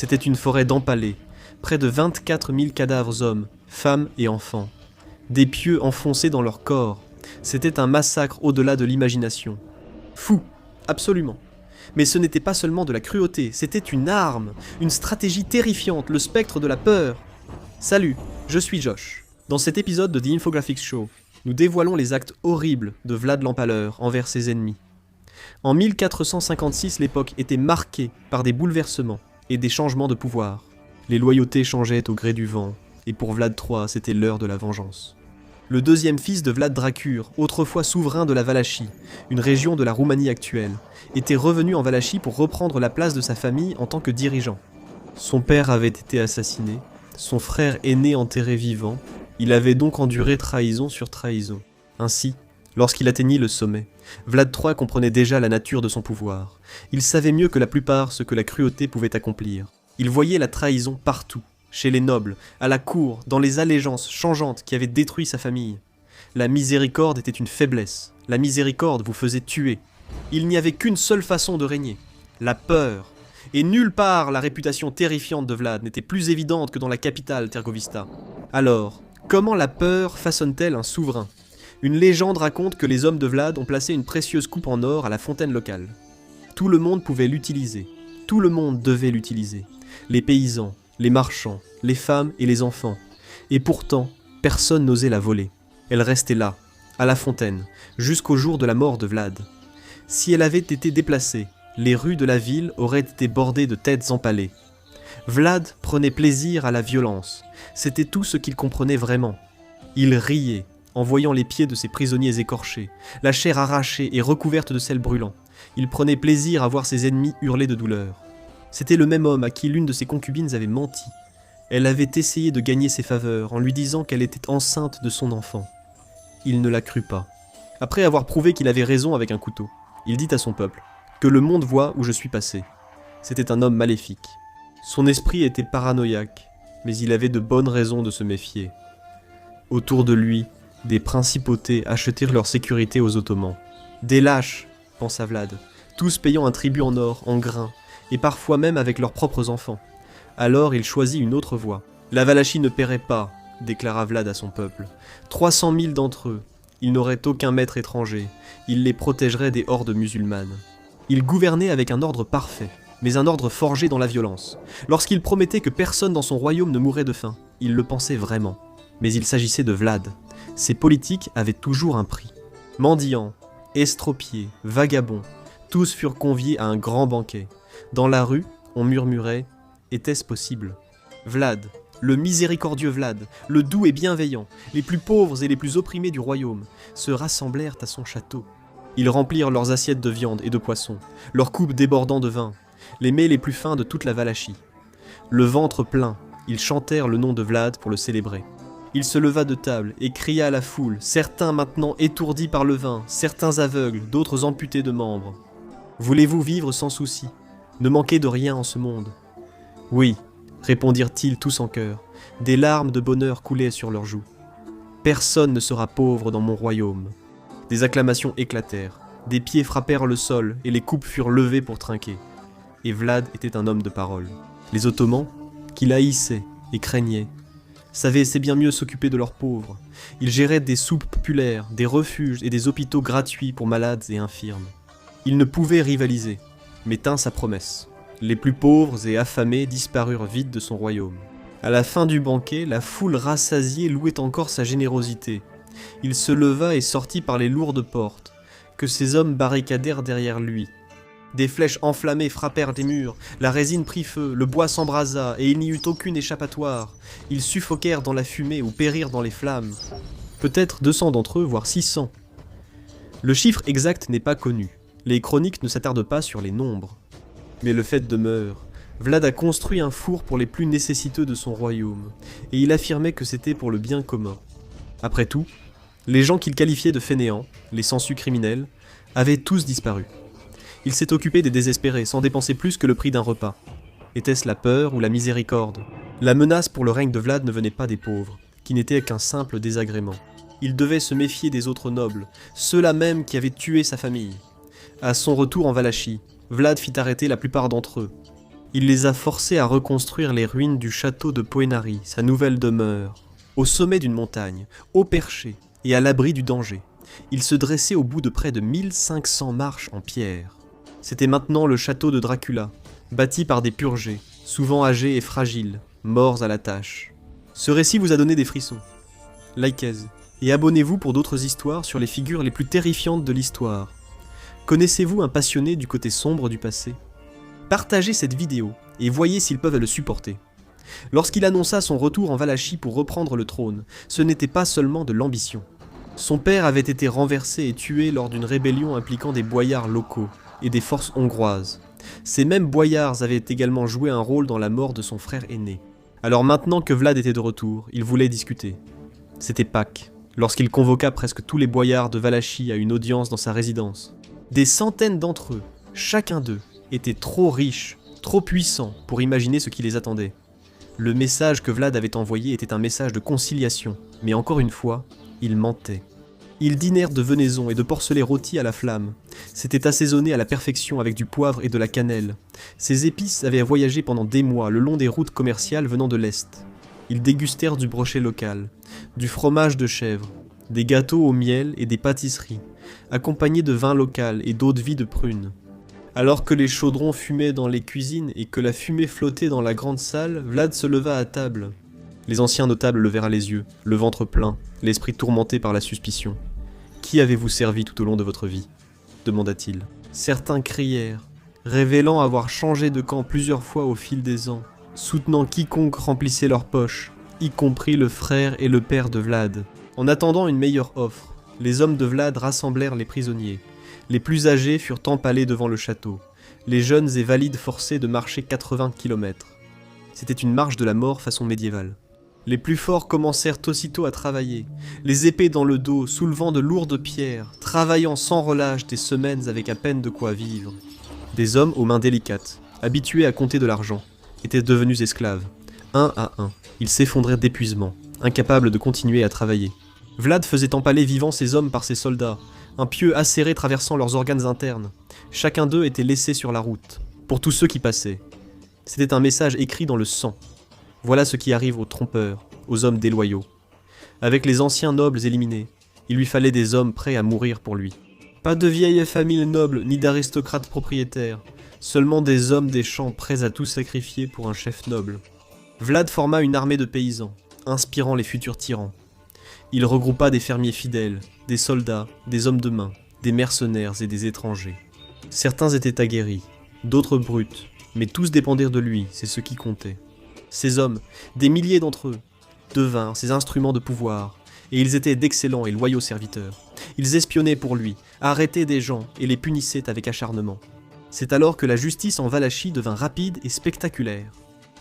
C'était une forêt d'empalés, près de 24 000 cadavres hommes, femmes et enfants. Des pieux enfoncés dans leur corps. C'était un massacre au-delà de l'imagination. Fou, absolument. Mais ce n'était pas seulement de la cruauté, c'était une arme, une stratégie terrifiante, le spectre de la peur. Salut, je suis Josh. Dans cet épisode de The Infographics Show, nous dévoilons les actes horribles de Vlad l'Empaleur envers ses ennemis. En 1456, l'époque était marquée par des bouleversements et des changements de pouvoir. Les loyautés changeaient au gré du vent, et pour Vlad III, c'était l'heure de la vengeance. Le deuxième fils de Vlad Dracur, autrefois souverain de la Valachie, une région de la Roumanie actuelle, était revenu en Valachie pour reprendre la place de sa famille en tant que dirigeant. Son père avait été assassiné, son frère aîné enterré vivant, il avait donc enduré trahison sur trahison. Ainsi, lorsqu'il atteignit le sommet, Vlad III comprenait déjà la nature de son pouvoir. Il savait mieux que la plupart ce que la cruauté pouvait accomplir. Il voyait la trahison partout, chez les nobles, à la cour, dans les allégeances changeantes qui avaient détruit sa famille. La miséricorde était une faiblesse. La miséricorde vous faisait tuer. Il n'y avait qu'une seule façon de régner, la peur. Et nulle part la réputation terrifiante de Vlad n'était plus évidente que dans la capitale Tergovista. Alors, comment la peur façonne-t-elle un souverain ? Une légende raconte que les hommes de Vlad ont placé une précieuse coupe en or à la fontaine locale. Tout le monde pouvait l'utiliser. Tout le monde devait l'utiliser. Les paysans, les marchands, les femmes et les enfants. Et pourtant, personne n'osait la voler. Elle restait là, à la fontaine, jusqu'au jour de la mort de Vlad. Si elle avait été déplacée, les rues de la ville auraient été bordées de têtes empalées. Vlad prenait plaisir à la violence. C'était tout ce qu'il comprenait vraiment. Il riait en voyant les pieds de ses prisonniers écorchés, la chair arrachée et recouverte de sel brûlant. Il prenait plaisir à voir ses ennemis hurler de douleur. C'était le même homme à qui l'une de ses concubines avait menti. Elle avait essayé de gagner ses faveurs en lui disant qu'elle était enceinte de son enfant. Il ne la crut pas. Après avoir prouvé qu'il avait raison avec un couteau, il dit à son peuple « Que le monde voie où je suis passé ». C'était un homme maléfique. Son esprit était paranoïaque, mais il avait de bonnes raisons de se méfier. Autour de lui, des principautés achetèrent leur sécurité aux Ottomans. Des lâches, pensa Vlad, tous payant un tribut en or, en grains, et parfois même avec leurs propres enfants. Alors il choisit une autre voie. La Valachie ne paierait pas, déclara Vlad à son peuple. 300 000 d'entre eux. Ils n'auraient aucun maître étranger. Il les protégerait des hordes musulmanes. Il gouvernait avec un ordre parfait, mais un ordre forgé dans la violence. Lorsqu'il promettait que personne dans son royaume ne mourrait de faim, il le pensait vraiment. Mais il s'agissait de Vlad. Ses politiques avaient toujours un prix. Mendiants, estropiés, vagabonds, tous furent conviés à un grand banquet. Dans la rue, on murmurait « Était-ce possible ?» Vlad, le miséricordieux Vlad, le doux et bienveillant, les plus pauvres et les plus opprimés du royaume, se rassemblèrent à son château. Ils remplirent leurs assiettes de viande et de poisson, leurs coupes débordant de vin, les mets les plus fins de toute la Valachie. Le ventre plein, ils chantèrent le nom de Vlad pour le célébrer. Il se leva de table et cria à la foule, certains maintenant étourdis par le vin, certains aveugles, d'autres amputés de membres. « Voulez-vous vivre sans souci ? Ne manquez de rien en ce monde. » « Oui, » répondirent-ils tous en chœur. Des larmes de bonheur coulaient sur leurs joues. « Personne ne sera pauvre dans mon royaume. » Des acclamations éclatèrent. Des pieds frappèrent le sol et les coupes furent levées pour trinquer. Et Vlad était un homme de parole. Les Ottomans, qui haïssaient et craignaient, savaient c'est bien mieux s'occuper de leurs pauvres. Ils géraient des soupes populaires, des refuges et des hôpitaux gratuits pour malades et infirmes. Ils ne pouvaient rivaliser, mais tint sa promesse. Les plus pauvres et affamés disparurent vite de son royaume. À la fin du banquet, la foule rassasiée louait encore sa générosité. Il se leva et sortit par les lourdes portes, que ses hommes barricadèrent derrière lui. Des flèches enflammées frappèrent les murs, la résine prit feu, le bois s'embrasa, et il n'y eut aucune échappatoire. Ils suffoquèrent dans la fumée ou périrent dans les flammes. Peut-être 200 d'entre eux, voire 600. Le chiffre exact n'est pas connu. Les chroniques ne s'attardent pas sur les nombres. Mais le fait demeure, Vlad a construit un four pour les plus nécessiteux de son royaume, et il affirmait que c'était pour le bien commun. Après tout, les gens qu'il qualifiait de fainéants, les sangsues criminels, avaient tous disparu. Il s'est occupé des désespérés sans dépenser plus que le prix d'un repas. Était-ce la peur ou la miséricorde ? La menace pour le règne de Vlad ne venait pas des pauvres, qui n'étaient qu'un simple désagrément. Il devait se méfier des autres nobles, ceux-là même qui avaient tué sa famille. À son retour en Valachie, Vlad fit arrêter la plupart d'entre eux. Il les a forcés à reconstruire les ruines du château de Poenari, sa nouvelle demeure, au sommet d'une montagne, haut perché et à l'abri du danger. Il se dressait au bout de près de 1500 marches en pierre. C'était maintenant le château de Dracula, bâti par des purgés, souvent âgés et fragiles, morts à la tâche. Ce récit vous a donné des frissons. Likez et abonnez-vous pour d'autres histoires sur les figures les plus terrifiantes de l'histoire. Connaissez-vous un passionné du côté sombre du passé ? Partagez cette vidéo et voyez s'ils peuvent le supporter. Lorsqu'il annonça son retour en Valachie pour reprendre le trône, ce n'était pas seulement de l'ambition. Son père avait été renversé et tué lors d'une rébellion impliquant des boyards locaux et des forces hongroises. Ces mêmes boyards avaient également joué un rôle dans la mort de son frère aîné. Alors maintenant que Vlad était de retour, il voulait discuter. C'était Pâques, lorsqu'il convoqua presque tous les boyards de Valachie à une audience dans sa résidence. Des centaines d'entre eux, chacun d'eux, étaient trop riches, trop puissants pour imaginer ce qui les attendait. Le message que Vlad avait envoyé était un message de conciliation, mais encore une fois, il mentait. Ils dînèrent de venaison et de porcelets rôtis à la flamme. C'était assaisonné à la perfection avec du poivre et de la cannelle. Ces épices avaient voyagé pendant des mois le long des routes commerciales venant de l'Est. Ils dégustèrent du brochet local, du fromage de chèvre, des gâteaux au miel et des pâtisseries, accompagnés de vin local et d'eau-de-vie de prune. Alors que les chaudrons fumaient dans les cuisines et que la fumée flottait dans la grande salle, Vlad se leva à table. Les anciens notables levèrent les yeux, le ventre plein, l'esprit tourmenté par la suspicion. « Qui avez-vous servi tout au long de votre vie ?» demanda-t-il. Certains crièrent, révélant avoir changé de camp plusieurs fois au fil des ans, soutenant quiconque remplissait leurs poches, y compris le frère et le père de Vlad. En attendant une meilleure offre, les hommes de Vlad rassemblèrent les prisonniers. Les plus âgés furent empalés devant le château, les jeunes et valides forcés de marcher 80 km. C'était une marche de la mort façon médiévale. Les plus forts commencèrent aussitôt à travailler, les épées dans le dos, soulevant de lourdes pierres, travaillant sans relâche des semaines avec à peine de quoi vivre. Des hommes aux mains délicates, habitués à compter de l'argent, étaient devenus esclaves. Un à un, ils s'effondraient d'épuisement, incapables de continuer à travailler. Vlad faisait empaler vivants ces hommes par ses soldats, un pieu acéré traversant leurs organes internes. Chacun d'eux était laissé sur la route, pour tous ceux qui passaient. C'était un message écrit dans le sang. Voilà ce qui arrive aux trompeurs, aux hommes déloyaux. Avec les anciens nobles éliminés, il lui fallait des hommes prêts à mourir pour lui. Pas de vieilles familles nobles, ni d'aristocrates propriétaires, seulement des hommes des champs prêts à tout sacrifier pour un chef noble. Vlad forma une armée de paysans, inspirant les futurs tyrans. Il regroupa des fermiers fidèles, des soldats, des hommes de main, des mercenaires et des étrangers. Certains étaient aguerris, d'autres bruts, mais tous dépendirent de lui, c'est ce qui comptait. Ces hommes, des milliers d'entre eux, devinrent ses instruments de pouvoir, et ils étaient d'excellents et loyaux serviteurs. Ils espionnaient pour lui, arrêtaient des gens et les punissaient avec acharnement. C'est alors que la justice en Valachie devint rapide et spectaculaire.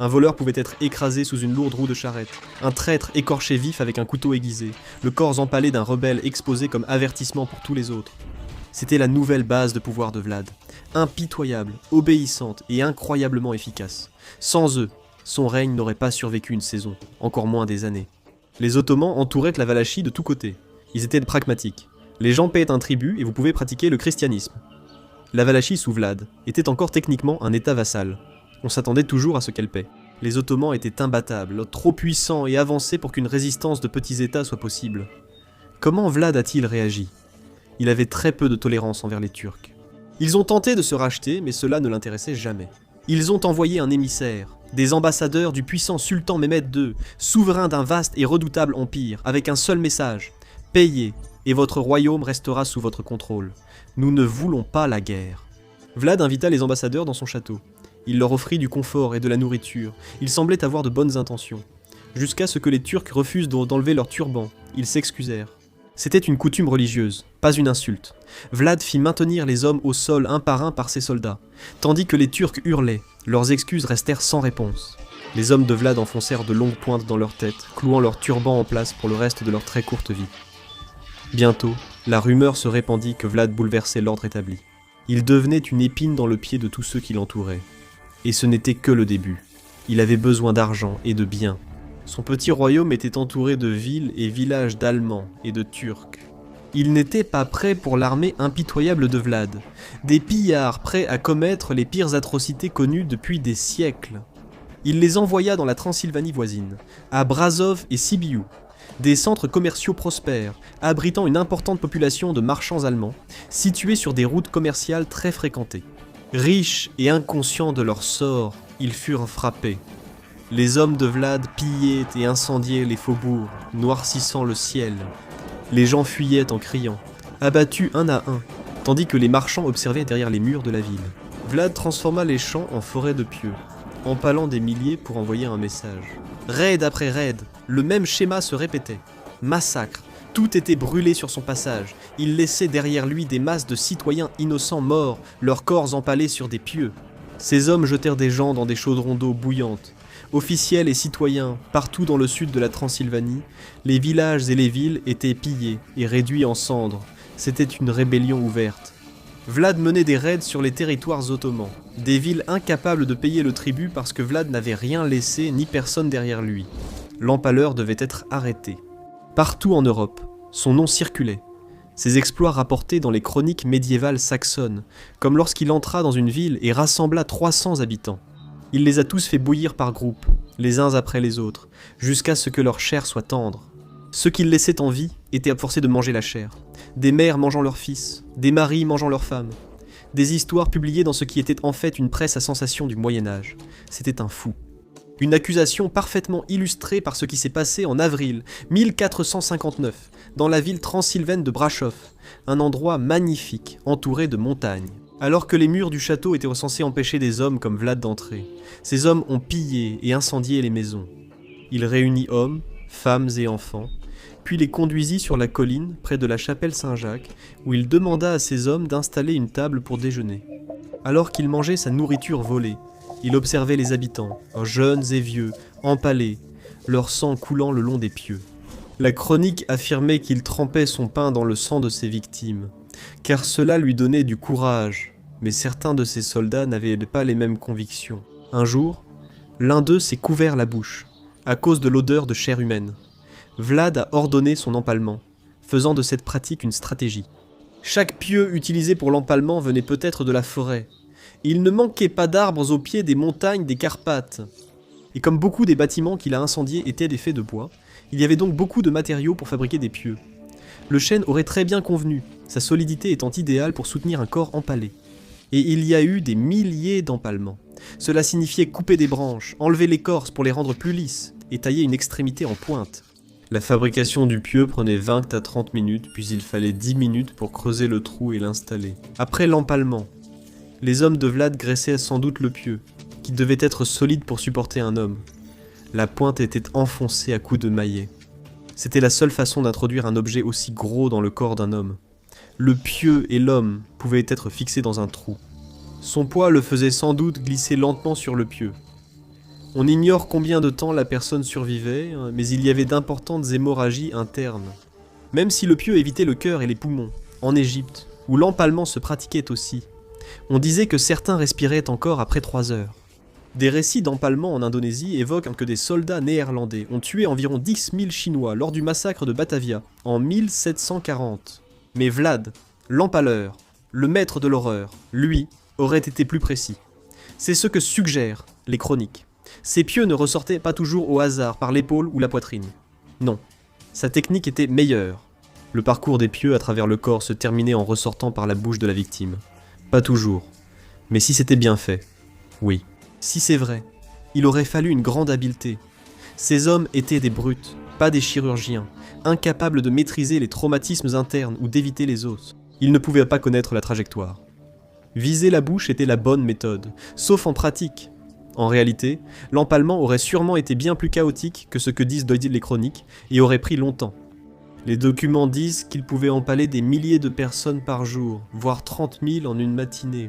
Un voleur pouvait être écrasé sous une lourde roue de charrette, un traître écorché vif avec un couteau aiguisé, le corps empalé d'un rebelle exposé comme avertissement pour tous les autres. C'était la nouvelle base de pouvoir de Vlad, impitoyable, obéissante et incroyablement efficace. Sans eux, son règne n'aurait pas survécu une saison, encore moins des années. Les Ottomans entouraient la Valachie de tous côtés. Ils étaient pragmatiques. Les gens payaient un tribut et vous pouvez pratiquer le christianisme. La Valachie sous Vlad était encore techniquement un état vassal. On s'attendait toujours à ce qu'elle paie. Les Ottomans étaient imbattables, trop puissants et avancés pour qu'une résistance de petits états soit possible. Comment Vlad a-t-il réagi ? Il avait très peu de tolérance envers les Turcs. Ils ont tenté de se racheter, mais cela ne l'intéressait jamais. Ils ont envoyé un émissaire, des ambassadeurs du puissant sultan Mehmed II, souverain d'un vaste et redoutable empire, avec un seul message : payez, et votre royaume restera sous votre contrôle. Nous ne voulons pas la guerre. Vlad invita les ambassadeurs dans son château. Il leur offrit du confort et de la nourriture. Il semblait avoir de bonnes intentions. Jusqu'à ce que les Turcs refusent d'enlever leur turban. Ils s'excusèrent. C'était une coutume religieuse, pas une insulte. Vlad fit maintenir les hommes au sol un par ses soldats. Tandis que les Turcs hurlaient, leurs excuses restèrent sans réponse. Les hommes de Vlad enfoncèrent de longues pointes dans leur tête, clouant leur turban en place pour le reste de leur très courte vie. Bientôt, la rumeur se répandit que Vlad bouleversait l'ordre établi. Il devenait une épine dans le pied de tous ceux qui l'entouraient. Et ce n'était que le début. Il avait besoin d'argent et de biens. Son petit royaume était entouré de villes et villages d'Allemands et de Turcs. Ils n'étaient pas prêts pour l'armée impitoyable de Vlad, des pillards prêts à commettre les pires atrocités connues depuis des siècles. Il les envoya dans la Transylvanie voisine, à Brazov et Sibiu, des centres commerciaux prospères, abritant une importante population de marchands allemands, situés sur des routes commerciales très fréquentées. Riches et inconscients de leur sort, ils furent frappés. Les hommes de Vlad pillaient et incendiaient les faubourgs, noircissant le ciel. Les gens fuyaient en criant, abattus un à un, tandis que les marchands observaient derrière les murs de la ville. Vlad transforma les champs en forêts de pieux, empalant des milliers pour envoyer un message. Raid après raid, le même schéma se répétait. Massacre, tout était brûlé sur son passage. Il laissait derrière lui des masses de citoyens innocents morts, leurs corps empalés sur des pieux. Ces hommes jetèrent des gens dans des chaudrons d'eau bouillante. Officiels et citoyens, partout dans le sud de la Transylvanie, les villages et les villes étaient pillés et réduits en cendres. C'était une rébellion ouverte. Vlad menait des raids sur les territoires ottomans, des villes incapables de payer le tribut parce que Vlad n'avait rien laissé ni personne derrière lui. L'empaleur devait être arrêté. Partout en Europe, son nom circulait. Ses exploits rapportés dans les chroniques médiévales saxonnes, comme lorsqu'il entra dans une ville et rassembla 300 habitants. Il les a tous fait bouillir par groupes, les uns après les autres, jusqu'à ce que leur chair soit tendre. Ceux qu'il laissait en vie étaient forcés de manger la chair. Des mères mangeant leurs fils, des maris mangeant leurs femmes. Des histoires publiées dans ce qui était en fait une presse à sensation du Moyen-Âge. C'était un fou. Une accusation parfaitement illustrée par ce qui s'est passé en avril 1459, dans la ville transylvaine de Brasov, un endroit magnifique, entouré de montagnes. Alors que les murs du château étaient censés empêcher des hommes comme Vlad d'entrer, ces hommes ont pillé et incendié les maisons. Il réunit hommes, femmes et enfants, puis les conduisit sur la colline près de la chapelle Saint-Jacques, où il demanda à ces hommes d'installer une table pour déjeuner. Alors qu'il mangeait sa nourriture volée, il observait les habitants, jeunes et vieux, empalés, leur sang coulant le long des pieux. La chronique affirmait qu'il trempait son pain dans le sang de ses victimes, car cela lui donnait du courage, mais certains de ses soldats n'avaient pas les mêmes convictions. Un jour, l'un d'eux s'est couvert la bouche, à cause de l'odeur de chair humaine. Vlad a ordonné son empalement, faisant de cette pratique une stratégie. Chaque pieu utilisé pour l'empalement venait peut-être de la forêt. Il ne manquait pas d'arbres au pied des montagnes des Carpates. Et comme beaucoup des bâtiments qu'il a incendiés étaient des faits de bois, il y avait donc beaucoup de matériaux pour fabriquer des pieux. Le chêne aurait très bien convenu, sa solidité étant idéale pour soutenir un corps empalé. Et il y a eu des milliers d'empalements. Cela signifiait couper des branches, enlever l'écorce pour les rendre plus lisses, et tailler une extrémité en pointe. La fabrication du pieu prenait 20 à 30 minutes, puis il fallait 10 minutes pour creuser le trou et l'installer. Après l'empalement, les hommes de Vlad graissaient sans doute le pieu, qui devait être solide pour supporter un homme. La pointe était enfoncée à coups de maillet. C'était la seule façon d'introduire un objet aussi gros dans le corps d'un homme. Le pieu et l'homme pouvaient être fixés dans un trou. Son poids le faisait sans doute glisser lentement sur le pieu. On ignore combien de temps la personne survivait, mais il y avait d'importantes hémorragies internes. Même si le pieu évitait le cœur et les poumons, en Égypte, où l'empalement se pratiquait aussi, on disait que certains respiraient encore après 3 heures. Des récits d'empalement en Indonésie évoquent que des soldats néerlandais ont tué environ 10 000 Chinois lors du massacre de Batavia en 1740. Mais Vlad, l'empaleur, le maître de l'horreur, lui, aurait été plus précis. C'est ce que suggèrent les chroniques. Ses pieux ne ressortaient pas toujours au hasard par l'épaule ou la poitrine. Non, sa technique était meilleure. Le parcours des pieux à travers le corps se terminait en ressortant par la bouche de la victime. Pas toujours, mais si c'était bien fait, oui. Si c'est vrai, il aurait fallu une grande habileté. Ces hommes étaient des brutes, pas des chirurgiens, incapables de maîtriser les traumatismes internes ou d'éviter les os. Ils ne pouvaient pas connaître la trajectoire. Viser la bouche était la bonne méthode, sauf en pratique. En réalité, l'empalement aurait sûrement été bien plus chaotique que ce que disent les chroniques et aurait pris longtemps. Les documents disent qu'il pouvait empaler des milliers de personnes par jour, voire 30 000 en une matinée.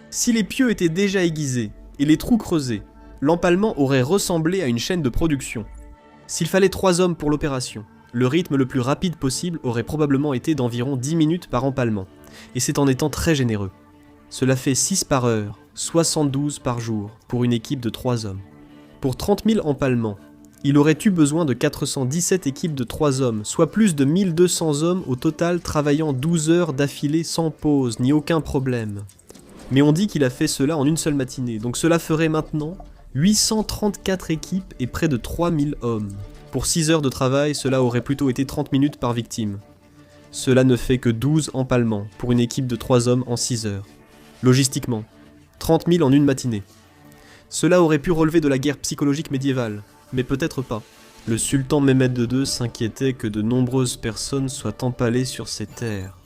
Si les pieux étaient déjà aiguisés et les trous creusés, l'empalement aurait ressemblé à une chaîne de production. S'il fallait 3 hommes pour l'opération, le rythme le plus rapide possible aurait probablement été d'environ 10 minutes par empalement, et c'est en étant très généreux. Cela fait 6 par heure, 72 par jour, pour une équipe de 3 hommes. Pour 30 000 empalements, Il aurait eu besoin de 417 équipes de 3 hommes, soit plus de 1200 hommes au total travaillant 12 heures d'affilée sans pause, ni aucun problème. Mais on dit qu'il a fait cela en une seule matinée, donc cela ferait maintenant 834 équipes et près de 3000 hommes. Pour 6 heures de travail, cela aurait plutôt été 30 minutes par victime. Cela ne fait que 12 empalements pour une équipe de 3 hommes en 6 heures. Logistiquement, 30 000 en une matinée. Cela aurait pu relever de la guerre psychologique médiévale, mais peut-être pas. Le sultan Mehmed II s'inquiétait que de nombreuses personnes soient empalées sur ses terres.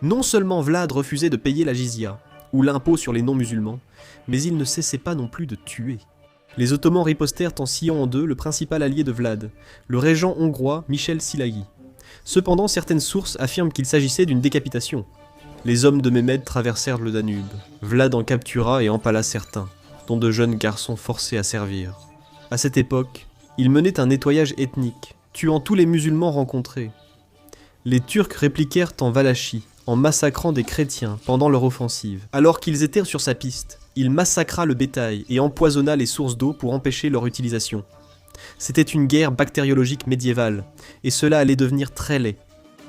Non seulement Vlad refusait de payer la jizya, ou l'impôt sur les non-musulmans, mais il ne cessait pas non plus de tuer. Les Ottomans ripostèrent en sciant en deux le principal allié de Vlad, le régent hongrois Michel Szilágyi. Cependant, certaines sources affirment qu'il s'agissait d'une décapitation. Les hommes de Mehmed traversèrent le Danube. Vlad en captura et empala certains, dont de jeunes garçons forcés à servir. À cette époque, il menait un nettoyage ethnique, tuant tous les musulmans rencontrés. Les Turcs répliquèrent en Valachie, en massacrant des chrétiens pendant leur offensive. Alors qu'ils étaient sur sa piste, il massacra le bétail et empoisonna les sources d'eau pour empêcher leur utilisation. C'était une guerre bactériologique médiévale, et cela allait devenir très laid.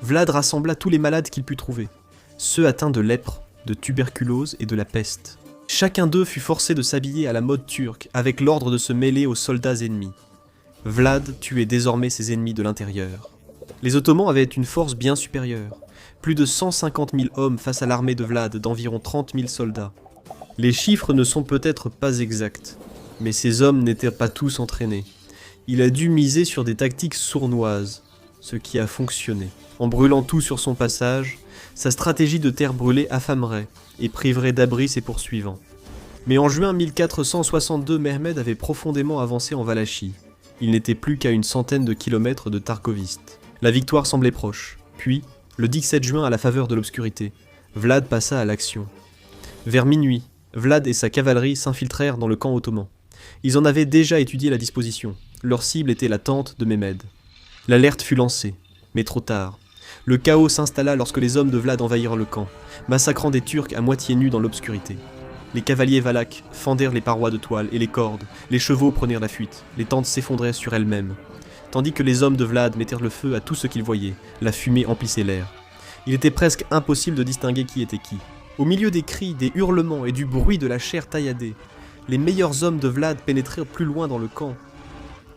Vlad rassembla tous les malades qu'il put trouver, ceux atteints de lèpre, de tuberculose et de la peste. Chacun d'eux fut forcé de s'habiller à la mode turque, avec l'ordre de se mêler aux soldats ennemis. Vlad tuait désormais ses ennemis de l'intérieur. Les Ottomans avaient une force bien supérieure, plus de 150 000 hommes face à l'armée de Vlad d'environ 30 000 soldats. Les chiffres ne sont peut-être pas exacts, mais ces hommes n'étaient pas tous entraînés. Il a dû miser sur des tactiques sournoises, ce qui a fonctionné. En brûlant tout sur son passage, sa stratégie de terre brûlée affamerait et priverait d'abri ses poursuivants. Mais en juin 1462, Mehmed avait profondément avancé en Valachie. Il n'était plus qu'à une centaine de kilomètres de Targoviste. La victoire semblait proche. Puis, le 17 juin, à la faveur de l'obscurité, Vlad passa à l'action. Vers minuit, Vlad et sa cavalerie s'infiltrèrent dans le camp ottoman. Ils en avaient déjà étudié la disposition. Leur cible était la tente de Mehmed. L'alerte fut lancée, mais trop tard. Le chaos s'installa lorsque les hommes de Vlad envahirent le camp, massacrant des Turcs à moitié nus dans l'obscurité. Les cavaliers valaques fendèrent les parois de toile et les cordes, les chevaux prenèrent la fuite, les tentes s'effondraient sur elles-mêmes. Tandis que les hommes de Vlad mettèrent le feu à tout ce qu'ils voyaient, la fumée emplissait l'air. Il était presque impossible de distinguer qui était qui. Au milieu des cris, des hurlements et du bruit de la chair tailladée, les meilleurs hommes de Vlad pénétrèrent plus loin dans le camp.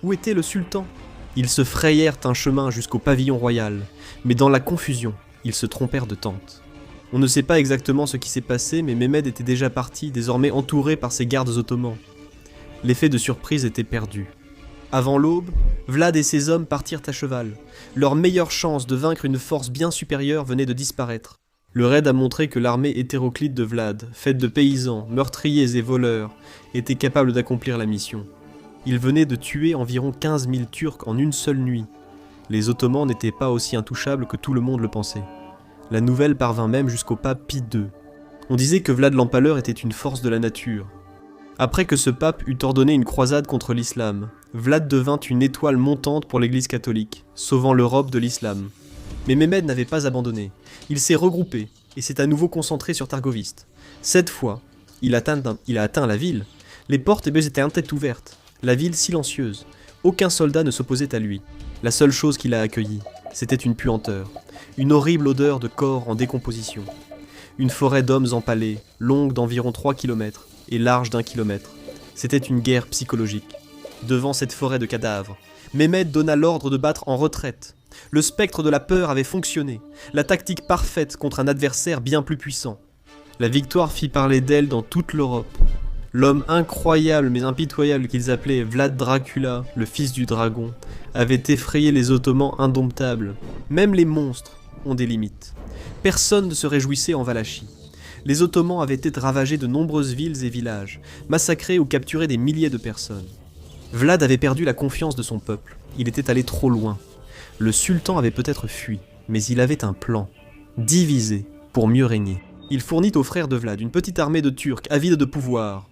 Où était le sultan ? Ils se frayèrent un chemin jusqu'au pavillon royal, mais dans la confusion, ils se trompèrent de tente. On ne sait pas exactement ce qui s'est passé, mais Mehmed était déjà parti, désormais entouré par ses gardes ottomans. L'effet de surprise était perdu. Avant l'aube, Vlad et ses hommes partirent à cheval. Leur meilleure chance de vaincre une force bien supérieure venait de disparaître. Le raid a montré que l'armée hétéroclite de Vlad, faite de paysans, meurtriers et voleurs, était capable d'accomplir la mission. Il venait de tuer environ 15 000 Turcs en une seule nuit. Les Ottomans n'étaient pas aussi intouchables que tout le monde le pensait. La nouvelle parvint même jusqu'au pape Pie II. On disait que Vlad l'Empaleur était une force de la nature. Après que ce pape eut ordonné une croisade contre l'islam, Vlad devint une étoile montante pour l'Église catholique, sauvant l'Europe de l'islam. Mais Mehmed n'avait pas abandonné. Il s'est regroupé et s'est à nouveau concentré sur Targoviste. Cette fois, il a atteint la ville. Les portes étaient tête ouvertes. La ville silencieuse. Aucun soldat ne s'opposait à lui. La seule chose qui l'a accueilli, c'était une puanteur. Une horrible odeur de corps en décomposition. Une forêt d'hommes empalés, longue d'environ 3 km et large d'1 kilomètre. C'était une guerre psychologique. Devant cette forêt de cadavres, Mehmed donna l'ordre de battre en retraite. Le spectre de la peur avait fonctionné. La tactique parfaite contre un adversaire bien plus puissant. La victoire fit parler d'elle dans toute l'Europe. L'homme incroyable mais impitoyable qu'ils appelaient Vlad Dracula, le fils du dragon, avait effrayé les Ottomans indomptables. Même les monstres ont des limites. Personne ne se réjouissait en Valachie. Les Ottomans avaient été ravagés de nombreuses villes et villages, massacrés ou capturés des milliers de personnes. Vlad avait perdu la confiance de son peuple. Il était allé trop loin. Le sultan avait peut-être fui, mais il avait un plan. Diviser pour mieux régner. Il fournit aux frères de Vlad une petite armée de Turcs avides de pouvoir.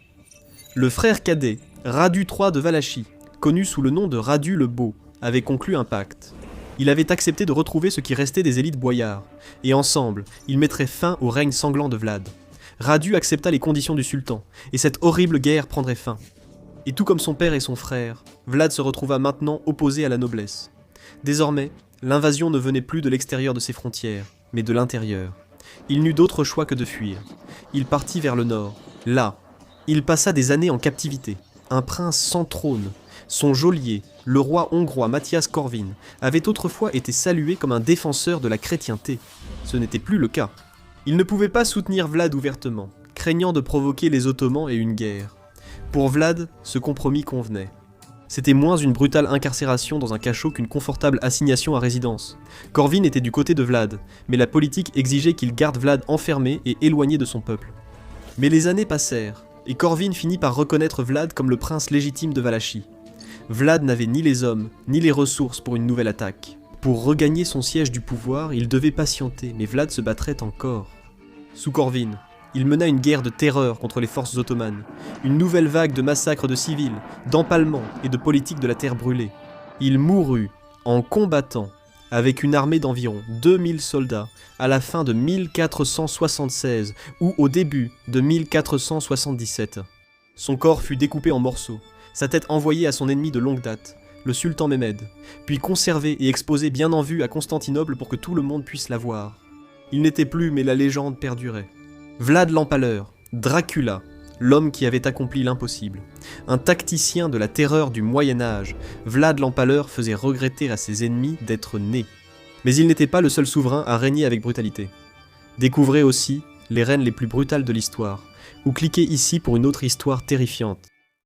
Le frère cadet, Radu III de Valachie, connu sous le nom de Radu le Beau, avait conclu un pacte. Il avait accepté de retrouver ce qui restait des élites boyards, et ensemble, ils mettraient fin au règne sanglant de Vlad. Radu accepta les conditions du sultan, et cette horrible guerre prendrait fin. Et tout comme son père et son frère, Vlad se retrouva maintenant opposé à la noblesse. Désormais, l'invasion ne venait plus de l'extérieur de ses frontières, mais de l'intérieur. Il n'eut d'autre choix que de fuir. Il partit vers le nord. Là, il passa des années en captivité. Un prince sans trône. Son geôlier, le roi hongrois Matthias Corvin, avait autrefois été salué comme un défenseur de la chrétienté. Ce n'était plus le cas. Il ne pouvait pas soutenir Vlad ouvertement, craignant de provoquer les Ottomans et une guerre. Pour Vlad, ce compromis convenait. C'était moins une brutale incarcération dans un cachot qu'une confortable assignation à résidence. Corvin était du côté de Vlad, mais la politique exigeait qu'il garde Vlad enfermé et éloigné de son peuple. Mais les années passèrent, et Corvin finit par reconnaître Vlad comme le prince légitime de Valachie. Vlad n'avait ni les hommes, ni les ressources pour une nouvelle attaque. Pour regagner son siège du pouvoir, il devait patienter, mais Vlad se battrait encore. Sous Corvin, il mena une guerre de terreur contre les forces ottomanes, une nouvelle vague de massacres de civils, d'empalements et de politique de la terre brûlée. Il mourut en combattant avec une armée d'environ 2000 soldats à la fin de 1476 ou au début de 1477. Son corps fut découpé en morceaux, sa tête envoyée à son ennemi de longue date, le sultan Mehmed, puis conservé et exposé bien en vue à Constantinople pour que tout le monde puisse la voir. Il n'était plus, mais la légende perdurait. Vlad l'Empaleur, Dracula, l'homme qui avait accompli l'impossible. Un tacticien de la terreur du Moyen-Âge, Vlad l'Empaleur faisait regretter à ses ennemis d'être né. Mais il n'était pas le seul souverain à régner avec brutalité. Découvrez aussi les reines les plus brutales de l'histoire, ou cliquez ici pour une autre histoire terrifiante.